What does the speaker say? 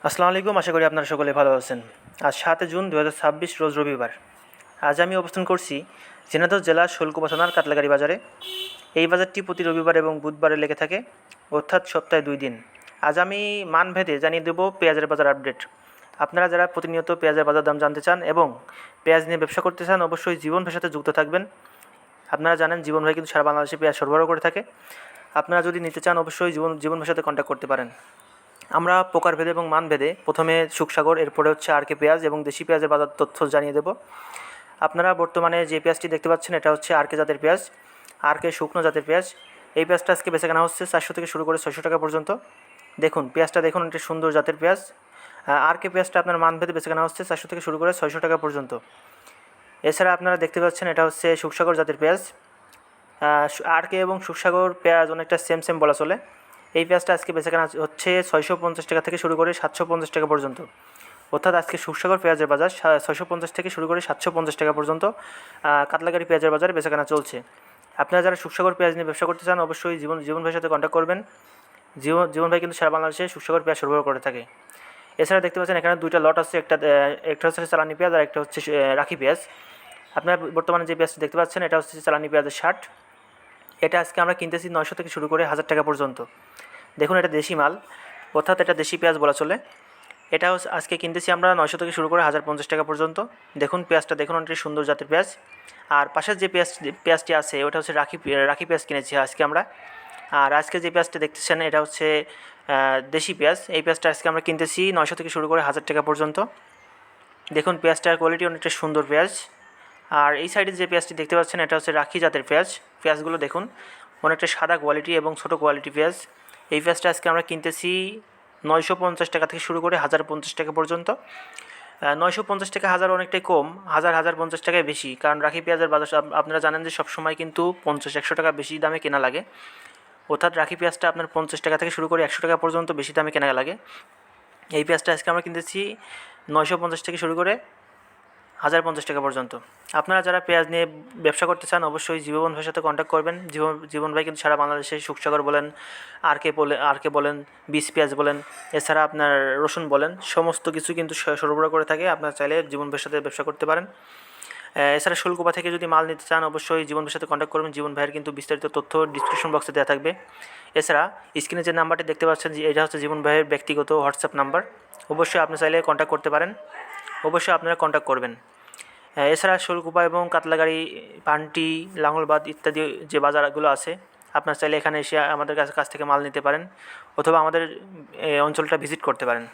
আসসালামু আলাইকুম, আশা করি আপনারা সকলে ভালো আছেন। আজ 7 জুন 2026 রোজ রবিবার। আজ আমি অবস্থান করছি ঝিনাইদহ জেলার শোলকুপা থানার কাতলাগাড়ি বাজারে। এই বাজারটি প্রতি রবিবার এবং বুধবারে লেগে থাকে, অর্থাৎ সপ্তাহে 2 দিন। আজ আমি মানভেদে জানিয়ে দেবো পেঁয়াজের বাজার আপডেট। আপনারা যারা প্রতিনিয়ত পেঁয়াজের বাজার দাম জানতে চান এবং পেঁয়াজ নিয়ে ব্যবসা করতে চান, অবশ্যই জীবন ভাইয়ের সাথে যুক্ত থাকবেন। আপনারা জানেন জীবন ভাই কিন্তু সারা বাংলাদেশে পেঁয়াজ সরবরাহ করে থাকে। আপনারা যদি নিতে চান অবশ্যই জীবন ভাইয়ের সাথে কন্ট্যাক্ট করতে পারেন। আমরা প্রকারভেদে এবং মানভেদে প্রথমে সুখসাগর, এরপরে হচ্ছে আর কে পেঁয়াজ এবং দেশি পেঁয়াজের বাজার তথ্য জানিয়ে দেব। আপনারা বর্তমানে যে পেঁয়াজটি দেখতে পাচ্ছেন এটা হচ্ছে আর কে জাতের পেঁয়াজ, আর কে শুকনো জাতের পেঁয়াজ। এই পেঁয়াজটা আজকে বেচা কেনা হচ্ছে 400 থেকে শুরু করে 600 টাকা পর্যন্ত। দেখুন পেঁয়াজটা, দেখুন একটা সুন্দর জাতের পেঁয়াজ। আর কে পেঁয়াজটা আপনার মানভেদে বেচা কেনা হচ্ছে 400 থেকে শুরু করে 600 টাকা পর্যন্ত। এছাড়া আপনারা দেখতে পাচ্ছেন এটা হচ্ছে সুখসাগর জাতের পেঁয়াজ। আর কে এবং সুখসাগর পেঁয়াজ অনেকটা সেম বলা চলে। এই পেঁয়াজটা আজকে বেচাকেনা হচ্ছে 650 টাকা থেকে শুরু করে 750 টাকা পর্যন্ত। অর্থাৎ আজকে সুখসাগর পেঁয়াজের বাজার 650 থেকে শুরু করে 750 টাকা পর্যন্ত কাতলাগাড়ি পেঁয়াজের বাজারে বেচাকেনা চলছে। আপনারা যারা সুখসাগর পেঁয়াজ নিয়ে ব্যবসা করতে চান অবশ্যই জীবন ভাইয়ের সাথে কন্ট্যাক্ট করবেন। জীবন ভাই কিন্তু সারা বাংলাদেশে সুখসাগর পেঁয়াজ সরবরাহ করে থাকে। এছাড়া দেখতে পাচ্ছেন এখানে দুইটা লট আছে, একটা হচ্ছে চালানি পেঁয়াজ আর একটা হচ্ছে রাখি পেঁয়াজ। আপনারা বর্তমানে যে পেঁয়াজটি দেখতে পাচ্ছেন এটা হচ্ছে চালানি পেঁয়াজের 60। এটা আজকে আমরা কিনতেছি 900 থেকে শুরু করে 1000 টাকা পর্যন্ত। দেখুন এটা দেশি মাল, অর্থাৎ এটা দেশি পেঁয়াজ বলা চলে। এটাও আজকে কিনতেছি আমরা 900 থেকে শুরু করে 1050 টাকা পর্যন্ত। দেখুন পেঁয়াজটা, দেখুন অনেকটি সুন্দর জাতের পেঁয়াজ। আর পাশের যে পেঁয়াজটি আছে ওটা হচ্ছে রাখি পেঁয়াজ কিনেছি আজকে আমরা। আর আজকে যে পেঁয়াজটা দেখতেছেন এটা হচ্ছে দেশি পেঁয়াজ। এই পেঁয়াজটা আজকে আমরা কিনতেছি 900 থেকে শুরু করে 1000 টাকা পর্যন্ত। দেখুন পেঁয়াজটার কোয়ালিটি অনেকটা সুন্দর পেঁয়াজ। আর এই সাইডে যে পেঁয়াজটি দেখতে পাচ্ছেন এটা হচ্ছে রাখি জাতের পেঁয়াজ। পেঁয়াজগুলো দেখুন অনেকটা সাদা কোয়ালিটি এবং ছোটো কোয়ালিটি পেঁয়াজ। এই পেঁয়াজটা আজকে আমরা কিনতেছি 950 টাকা থেকে শুরু করে 1050 টাকা পর্যন্ত। 950 টাকা 1000 অনেকটাই কম, 1050 টাকায় বেশি, কারণ রাখি পেঁয়াজের বাজার আপনারা জানেন যে সবসময় কিন্তু 50-100 টাকা বেশি দামে কেনা লাগে। অর্থাৎ রাখি পেঁয়াজটা আপনার 50 টাকা থেকে শুরু করে 100 টাকা পর্যন্ত বেশি দামে কেনা লাগে। এই পেঁয়াজটা আজকে আমরা কিনতেছি 950 থেকে শুরু করে 1050 টাকা পর্যন্ত। আপনারা যারা পেঁয়াজ নিয়ে ব্যবসা করতে চান অবশ্যই জীবন ভাইয়ের সাথে কন্ট্যাক্ট করবেন। জীবন ভাই কিন্তু সারা বাংলাদেশে সুখসাগর বলেন, আর কে বলেন, বিষ পেঁয়াজ বলেন, এছাড়া আপনার রসুন বলেন, সমস্ত কিছু কিন্তু সরবরাহ করে থাকে। আপনারা চাইলে জীবন ভাইয়ের সাথে ব্যবসা করতে পারেন। এছাড়া শোলকুপা থেকে যদি মাল নিতে চান অবশ্যই জীবন ভাইয়ের সাথে কন্ট্যাক্ট করবেন। জীবন ভাইয়ের কিন্তু বিস্তারিত তথ্য ডিসক্রিপশন বক্সে দেওয়া থাকবে। এছাড়া স্ক্রিনে যে নাম্বারটি দেখতে পাচ্ছেন যে এটা হচ্ছে জীবন ভাইয়ের ব্যক্তিগত হোয়াটসঅ্যাপ নাম্বার। অবশ্যই আপনি চাইলে কন্ট্যাক্ট করতে পারেন, অবশ্যই আপনারা কন্ট্যাক্ট করবেন। এছাড়া শোলকুপা এবং কাতলাগাড়ি, পান্টি, লাঙ্গলবাদ ইত্যাদি যে বাজারগুলো আছে আপনারা চাইলে এখানে এসে আমাদের কাছ থেকে মাল নিতে পারেন, অথবা আমাদের অঞ্চলটা ভিজিট করতে পারেন।